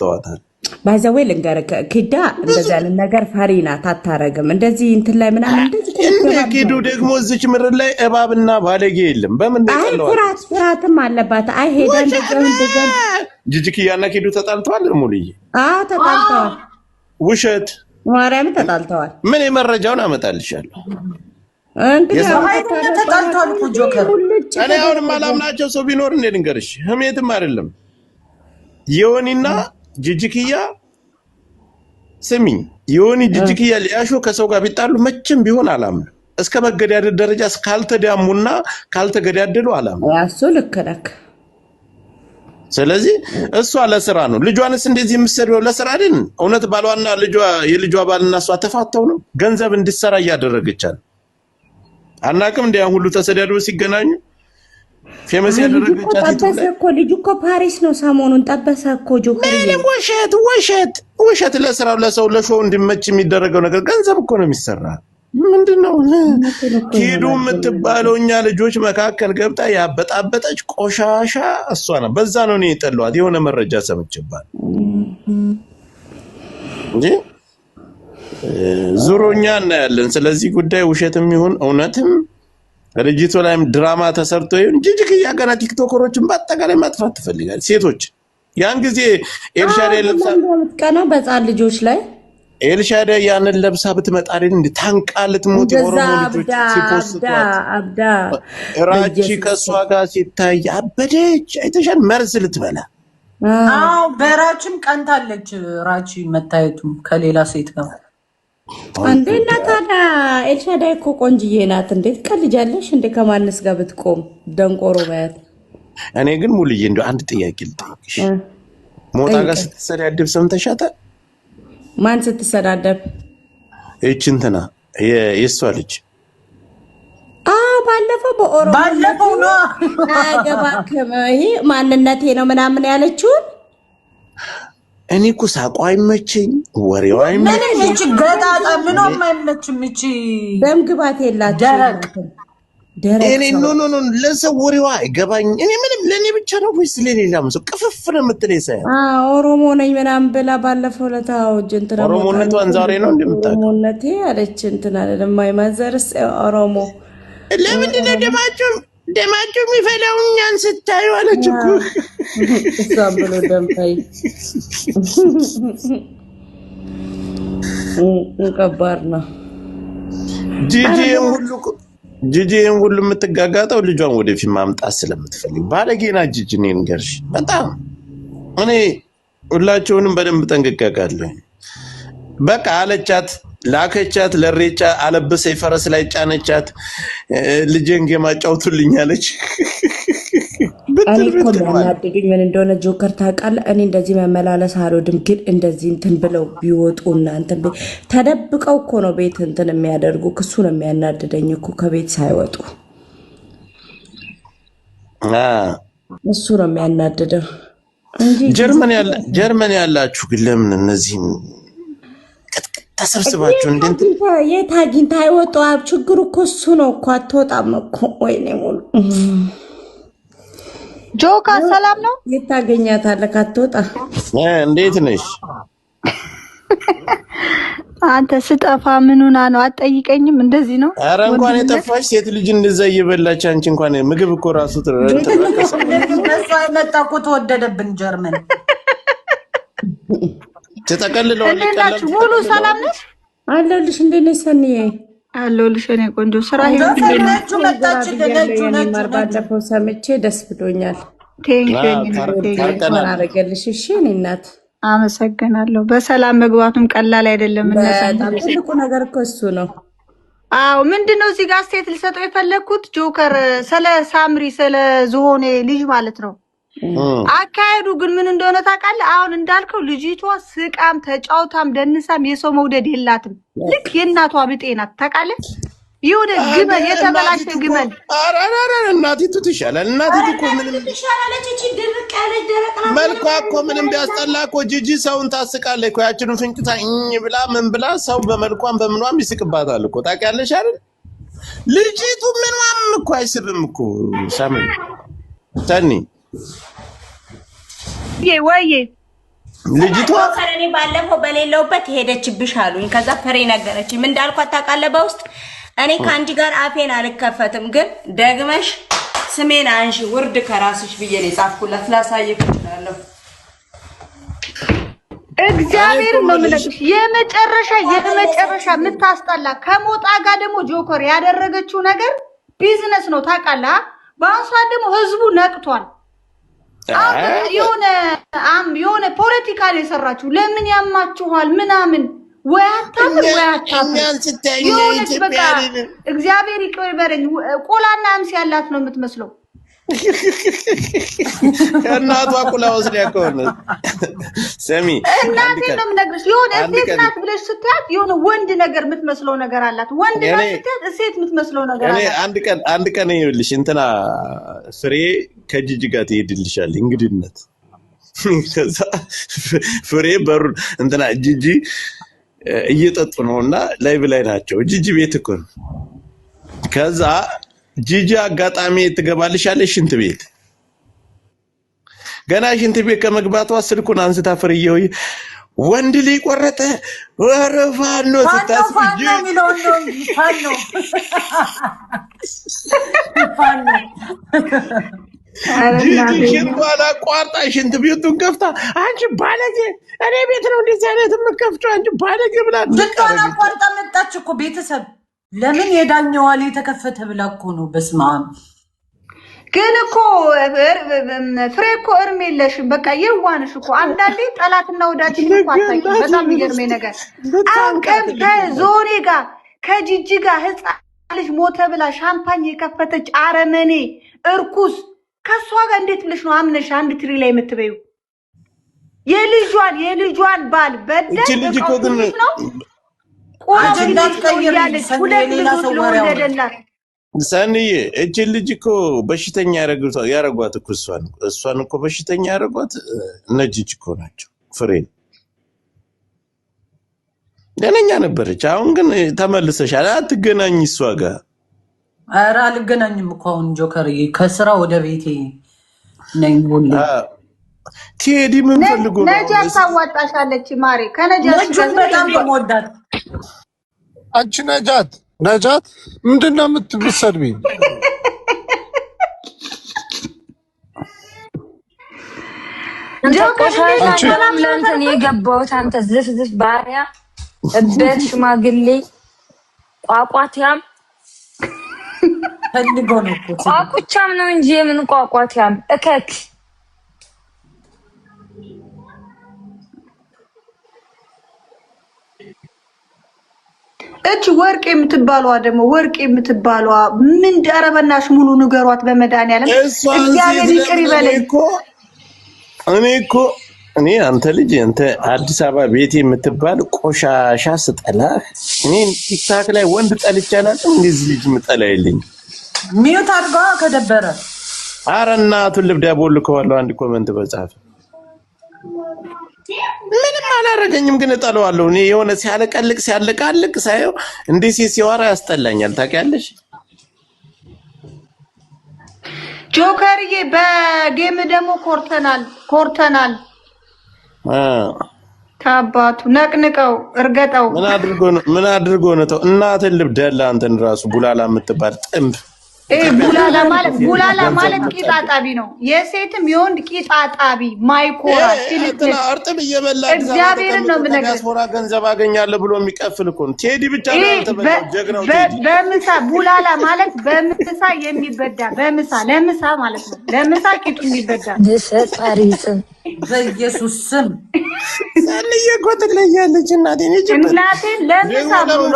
አውጥተዋታል ባይዘዌ ልንገርክ ኪዳ እንደዚህ አይነት ነገር ፈሪና ታታረግም እንደዚህ እንትን ላይ ምናምን እንደዚህ ኪዱ ደግሞ እዚች ምድር ላይ እባብና ባለጌ የለም በምን እንደቀለው ፍራትም አለባት አይ ሄዳ እንደዚህ ጂጂኪያና ኪዱ ተጣልተዋል ሙሉዬ ተጣልተዋል ውሸት ማርያም ተጣልተዋል ምን የመረጃውን አመጣልሻለሁ እንግዲህ ተጣልተዋል ጆከር እኔ አሁን ማላምናቸው ሰው ቢኖር እንደ ልንገርሽ ህሜትም አይደለም ዮኒና ጂጂኪያ ስሚ ዮኒ ጂጂኪያ ሊያሾ ከሰው ጋር ቢጣሉ መቼም ቢሆን አላምንም እስከ መገዳደል ደረጃ ካልተዳሙና ካልተገዳደሉ አላምንም ያሱ ልከለክ ስለዚህ እሷ ለስራ ነው ልጇንስ እንደዚህ የምትሰደው ለስራ አይደል እውነት ባሏና የልጇ ባልና እሷ ተፋተው ነው ገንዘብ እንዲሰራ ያደረገቻል አናቅም እንደ ሁሉ ተሰዳድበው ሲገናኙ ፌመስ ያደረገቻት ልጅ እኮ ፓሪስ ነው ሰሞኑን ጠበሰ እኮ ጆከር ውሸት ለስራው ለሰው ለሾው እንዲመች የሚደረገው ነገር ገንዘብ እኮ ነው የሚሰራ ምንድነው ኪዱ የምትባለው እኛ ልጆች መካከል ገብታ ያበጣበጠች ቆሻሻ እሷ ነው በዛ ነው እኔ የጠላኋት የሆነ መረጃ ሰምቼባት እንጂ ዙሮኛ እናያለን ስለዚህ ጉዳይ ውሸትም ይሁን እውነትም ልጅቷ ላይም ድራማ ተሰርቶ ይሁን ጂጂኪያ ገና ቲክቶከሮችን በአጠቃላይ ማጥፋት ትፈልጋለች ሴቶች ያን ጊዜ ኤልሻዳይ ለብሳ ምትቀናው በጻን ልጆች ላይ ኤልሻዳይ ያንን ለብሳ ብትመጣ አይደል እንዴ ታንቃለት ሞት ኦሮሞ ልጆች አብዳ ራቺ ከሷ ጋር ሲታይ አበደች አይተሻል መርዝ ልትበላ አው በራችም ቀንታለች ራቺ መታየቱ ከሌላ ሴት ጋር አንዴና ታዳ ኤልሻዳይ እኮ ቆንጅዬ ናት እንዴት ቀልጃለሽ እንዴ ከማንስ ጋር ብትቆም ደንቆሮ ማለት እኔ ግን ሙሉዬ እንደው አንድ ጥያቄ ልጠይቅሽ ሞታ ጋር ስትሰዳደብ ሰምተሻታል ማን ስትሰዳደብ እቺ እንትና የሷ ልጅ ባለፈው በኦሮሞ ባለፈው ነው አገባከመ ይሄ ማንነቴ ነው ምናምን ያለችው እኔ እኮ ሳቋ አይመቸኝ ወሬዋ አይመቸኝ ምን እቺ ገጣጣ ምንም አይመችም እቺ ደም ግባት የላችሁ ደረቅ እኔ ኖ ለሰው ወሬዋ አይገባኝ እኔ ምንም ለኔ ብቻ ነው ወይስ ለሌላም ሰው ቅፍፍ ነው የምትለኝ ሳይሆን ኦሮሞ ነኝ ምናምን ብላ ባለፈው ለታው እንትና ኦሮሞነቷን ዛሬ ነው እንደምታውቀው ኦሮሞነቴ አለች እንትና ለማይማዘርስ ኦሮሞ ለምንድን ነው ደማቸው የሚፈላው እኛን ስታዩ አለች እኮ እሷም ብሎ ደምታይ ከባድ ነው ጂጂን ሁሉ የምትጋጋጠው ልጇን ወደፊት ማምጣት ስለምትፈልግ ባለጌና ጂጂ ነኝ ገርሽ በጣም እኔ ሁላቸውንም በደንብ ጠንቅቀቃለሁ በቃ አለቻት ላከቻት ለሬቻ አለበሰይ ፈረስ ላይ ጫነቻት ልጄን ገማጫውቱልኝ አለች እኔ እኮ የሚያናድዱኝ ምን እንደሆነ ጆከር ታውቃለህ እኔ እንደዚህ መመላለስ አልወድም ግን እንደዚህ እንትን ብለው ቢወጡና እንትን ተደብቀው እኮ ነው ቤት እንትን የሚያደርጉ ክሱ ነው የሚያናድደኝ እኮ ከቤት ሳይወጡ እሱ ነው የሚያናድደው እንጂ ጀርመን ያላችሁ ግን ለምን እነዚህ ተሰብስባችሁ እንዴት የታጊንታ አይወጡ ችግሩ እኮ እሱ ነው እኮ አትወጣም እኮ ወይኔ ሙሉ ጆካ ሰላም ነው የታገኛታለህ አትወጣ እንዴት ነሽ አንተ ስጠፋ ምኑና ነው አትጠይቀኝም እንደዚህ ነው ኧረ እንኳን የጠፋሽ ሴት ልጅ እንደዛ እየበላች አንቺ እንኳን ምግብ እኮ ራሱ ተረከሰ መጣ እኮ ተወደደብን ጀርመን ተጠቀልለው አለቀለም ሙሉ ሰላም ነሽ አለልሽ እንዴት ነሽ ሰኒዬ አለልሽ እኔ ቆንጆ ስራ ይሄንልሽ መጣች ለነጁ ባለፈው ሰምቼ ደስ ብሎኛል አረገልሽ እሺ እኔ እናት አመሰግናለሁ በሰላም መግባቱም ቀላል አይደለም በጣም ትልቁ ነገር እኮ እሱ ነው አው ምንድነው እዚህ ጋር ስቴት ልሰጠው የፈለኩት ጆከር ስለ ሳምሪ ስለ ዝሆኔ ልጅ ማለት ነው አካሄዱ ግን ምን እንደሆነ ታውቃለህ አሁን እንዳልከው ልጅቷ ስቃም ተጫውታም ደንሳም የሰው መውደድ የላትም ልክ የእናቷ ብጤናት ታውቃለህ ይሁን ግመል የተበላሸ ግመል አራራራ እናቲቱ ትሻላል እናቲቱ እኮ ምንም ትሻላለች እቺ ድርቅ ያለች ደረቅ ነው መልኳ እኮ ምንም ቢያስጠላ እኮ ጂጂ ሰውን ታስቃለች እኮ ያችኑ ፍንጭታ ብላ ምን ብላ ሰው በመልኳም በምኗም ይስቅባታል እኮ ታውቂያለሽ አይደል ልጅቱ ምንም እኮ አይስብም እኮ ሰኒ ወይ ልጅቷ ከረኔ ባለፈው በሌለውበት ሄደችብሽ አሉኝ። ከዛ ፍሬ ነገረችኝ። ምን እንዳልኳት ታውቃለህ? በውስጥ እኔ ከአንቺ ጋር አፌን አልከፈትም፣ ግን ደግመሽ ስሜን አንሺ ውርድ ከራስሽ ብዬ ነው የጻፍኩላት። ላሳየሽ እችላለሁ። እግዚአብሔር ነው የምልሽ። የመጨረሻ የምታስጠላ ከሞጣ ጋር ደግሞ ጆከር ያደረገችው ነገር ቢዝነስ ነው ታውቃለህ። በአሁኑ ሰዓት ደግሞ ህዝቡ ነቅቷል። የሆነ ፖለቲካ ነው የሰራችሁ። ለምን ያማችኋል ምናምን ወይ አታምን ወይ አታምን የሆነች በቃ እግዚአብሔር ይቅር በለኝ ቆላና አምስ ያላት ነው የምትመስለው። እናቷ ቁላ ወስዲያ ከሆነ ሰሚ እናቴ ነው የምነግርሽ። የሆነ ሴት ናት ብለሽ ስትያት የሆነ ወንድ ነገር የምትመስለው ነገር አላት። ወንድ ናት ስትያት ሴት የምትመስለው ነገር አላት። እኔ አንድ ቀን ይኸውልሽ እንትና ፍሬ ከጂጂ ጋር ትሄድልሻል እንግዲነት። ከዛ ፍሬ በሩ እንትና ጂጂ እየጠጡ ነውና ላይቭ ላይ ናቸው። ጂጂ ቤት እኮ ነው። ከዛ ጂጂ አጋጣሚ ትገባልሻለሽ ሽንት ቤት። ገና ሽንት ቤት ከመግባቷ ስልኩን አንስታ ፍሬየው ወንድ ልጅ ቆረጠ ወረፋኖ ስታስብጂ ጂጂ ሽንቷን አቋርጣ ሽንት ቤቱን ከፍታ አንቺ ባለጌ እኔ ቤት ነው እንደዚህ አይነት የምከፍተው አንቺ ባለጌ ብላ ሽንቷን አቋርጣ መጣች እኮ ቤተሰብ። ለምን የዳኛዋል የተከፈተ ብላ እኮ ነው። በስመ አብ ግን እኮ ፍሬ እኮ እርም የለሽም። በቃ የዋንሽ እኮ አንዳንዴ ጠላትና ወዳጅን እኮ አታውቂም። በጣም የሚገርመኝ ነገር አንቀም ከዞኔ ጋር ከጂጂ ጋር ህፃን ልጅ ሞተ ብላ ሻምፓኝ የከፈተች አረመኔ እርኩስ ከሷ ጋር እንዴት ብለሽ ነው አምነሽ አንድ ትሪ ላይ የምትበዩ? የልጇን ባል በደል ልጅ እኮ ግን ነው ቆንጆ ያለች ሁለት ልጆች ለወለደላት ሰንዬ እቺ ልጅ እኮ በሽተኛ ያረጓት እኮ እሷን እኮ በሽተኛ ያረጓት እነጂጂ እኮ ናቸው። ፍሬን ደነኛ ነበረች። አሁን ግን ተመልሰሻል። አትገናኝ እሷ ጋር። ኧረ አልገናኝም እኮ አሁን ጆከር ከስራ ወደ ቤቴ ነኝ። ሁሉ ቴዲ ምን ፈልጎ ነው? ነጃት ታዋጣሻለች ማሬ። ከነጃት በጣም ተሞዳት አንቺ ነጃት ምንድነው የምትሰድቢኝ? አንቺ ለእንትን የገባሁት አንተ ዝፍዝፍ ባሪያ እበት ሽማግሌ ቋቋትያም ፈልጎ ነው እኮ ቋቁቻም ነው እንጂ የምን ቋቋትያም እከክ እቺ ወርቅ የምትባለዋ ደግሞ ምን ደረበናሽ ሙሉ ንገሯት በመድኃኒዓለም እግዚአብሔር ይቅር ይበለኝ። እኔ አንተ ልጅ አንተ አዲስ አበባ ቤቴ የምትባል ቆሻሻ ስጠላህ እኔ ቲክታክ ላይ ወንድ ጠልቻለሁ እንደዚህ ልጅ ምጠላይልኝ ሚዩት አድርጋ ከደበረ ኧረ እናቱን ልብዳ ቦልከዋለሁ። አንድ ኮሜንት በጻፍ ምንም አላረገኝም ግን እጠላዋለሁ። እኔ የሆነ ሲያለቃልቅ ሳይው እንደዚህ ሲያወራ ያስጠላኛል። ታውቂያለሽ ጆከርዬ በጌም ደግሞ ኮርተናል ታባቱ ነቅንቀው እርገጠው ምን አድርጎ ነው ተው እናትን ልብዳላ አንተን ራሱ ቡላላ የምትባል ጥምብ ቡላላ ማለት ቂጣጣቢ ነው። የሴትም የወንድ ቂጣጣቢ ማይኮራ እንትና እርጥብ እየበላ እግዚአብሔርን ነው የምነግርህ። ዲያስፖራ ገንዘብ አገኛለሁ ብሎ የሚቀፍል እኮ ነው። ቴዲ ብቻ ነው ተበላው ጀግናው ቴዲ። በምሳ ቡላላ ማለት በምሳ የሚበዳ ለምሳ ማለት ነው። ለምሳ ቂጡ የሚበዳ ደሰጣሪጽም በኢየሱስ ስም ሰንዬ እኮ ትለያለች እናቴን ለምሳ ብሎ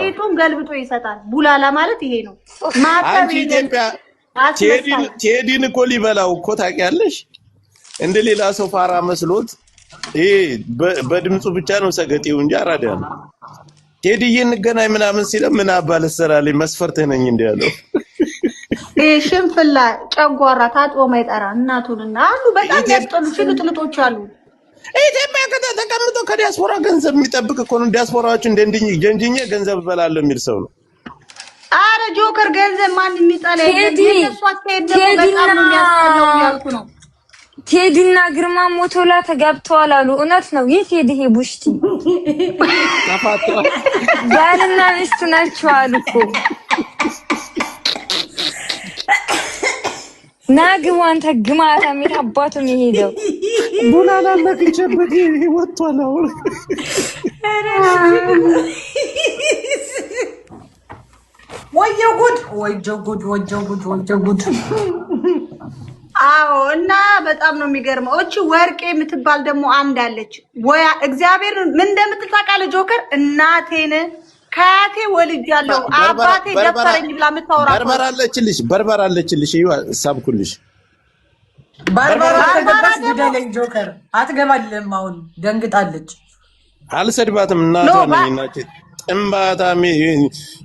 ቂጡን ገልብጦ ይሰጣል። ቡላላ ማለት ይሄ ነው። አንቺ ኢትዮጵያ ቴዲን እኮ ሊበላው እኮ ታውቂያለሽ። እንደ ሌላ ሰው ፋራ መስሎት ይሄ በድምፁ ብቻ ነው ሰገጤው እንጂ አራዳ ነው። ቴዲዬ እንገናኝ ምናምን ሲለ ምን አባለሰራለኝ መስፈርትህ ነኝ እንደ ያለው ሽንፍላ ጨጓራ ታጥቦ ማይጠራ እናቱንና አሉ በጣም ያስጠሉ ሽልጥልጦች አሉ። ኢትዮጵያ ተቀምጦ ከዲያስፖራ ገንዘብ የሚጠብቅ እኮ ነው። ዲያስፖራዎች እንደንድኝ ጀንጅኜ ገንዘብ እበላለሁ የሚል ሰው ነው። አረ ጆከር ገንዘብ ማን የሚጠላ የለም። የነሱ አካሄድ ደግሞ በጣም ነው የሚያስጠላው ያልኩ ነው። ቴዲና ግርማ ሞቶላ ተጋብተዋል አሉ። እውነት ነው? የት ሄደ ይሄ ቡሽቲ? ተፋቷል። ባልና ሚስት ናቸው አሉ እኮ። ናግቡ አንተ ግማታ ምን አባቱ ነው የሄደው? ቡናና ለክቸበት ወጥቷል አሁን። ወየው ጉድ ወየው ጉድ ወየው ጉድ ወየው ጉድ። አዎ እና በጣም ነው የሚገርመው። እቺ ወርቄ የምትባል ደግሞ አንድ አለች። ወይ እግዚአብሔር ምን እንደምትል ታውቃለህ ጆከር? እናቴን ከአያቴ ወልጃለሁ አባቴ ደፈረኝ ብላ የምታወራ በርበራ አለችልሽ። ይዋ ሳብኩልሽ በርበራ ተገባች። ግደለኝ ጆከር አትገባልም። አሁን ደንግጣለች። አልሰድባትም። እናቷ ነኝ እናቴ ጥምባታም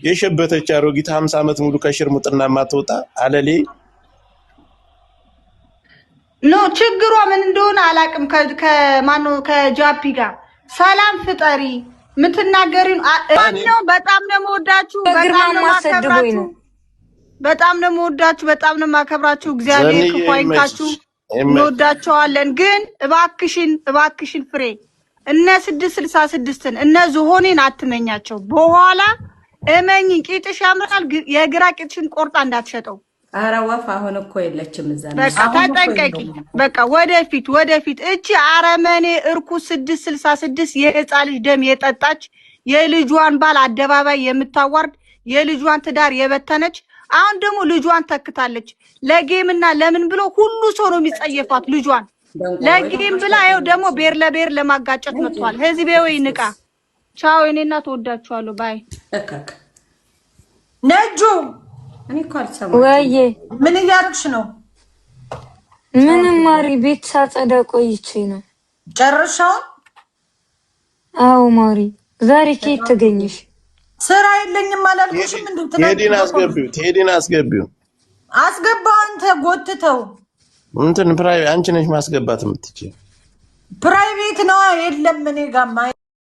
የሸበተች አሮጊት 50 ዓመት ሙሉ ከሽርሙጥና ማትወጣ አለሌ ኖ ችግሯ ምን እንደሆነ አላቅም። ከማኑ ከጃፒ ጋር ሰላም ፍጠሪ ምትናገሪን ነው። በጣም ነው የምወዳችሁ፣ በጣም ነው ማከብራችሁ፣ በጣም ነው የምወዳችሁ፣ በጣም ነው ማከብራችሁ። እግዚአብሔር ክፉ አይንካችሁ፣ እንወዳቸዋለን። ግን እባክሽን ፍሬ እነ 666ን እነ ዝሆኔን አትመኛቸው። በኋላ እመኝ ቂጥሽ ያምራል፣ የግራ ቂጥሽን ቆርጣ እንዳትሸጠው። ኧረ ወፍ አሁን እኮ የለችም እዛ። በቃ ተጠንቀቂ። በቃ ወደፊት እቺ አረመኔ እርኩስ 666 የህፃን ልጅ ደም የጠጣች የልጇን ባል አደባባይ የምታዋርድ የልጇን ትዳር የበተነች አሁን ደግሞ ልጇን ተክታለች። ለጌምና ለምን ብሎ ሁሉ ሰው ነው የሚጸየፋት ልጇን ለጌም ብላ። ይኸው ደግሞ ቤር ለቤር ለማጋጨት መጥቷል። ህዝቤ ወይ ንቃ። ቻው የኔና ተወዳችኋለሁ። ባይ እከክ ነጁ እኔ እኮ አልሰማሁም። ወይዬ ምን እያደረግሽ ነው? ምንም ማሪ ቤት ሳጸዳ ቆይቼ ነው። ጨርሻው? አዎ ማሪ ዛሬ ከየት ተገኘሽ? ስራ የለኝም አላልኩሽም? ቴዲን አስገቢው። አስገባው አንተ ጎትተው። እንትን ፕራይቬት አንቺ ነሽ ማስገባት የምትችይው። ፕራይቬት ነው የለም እኔ ጋር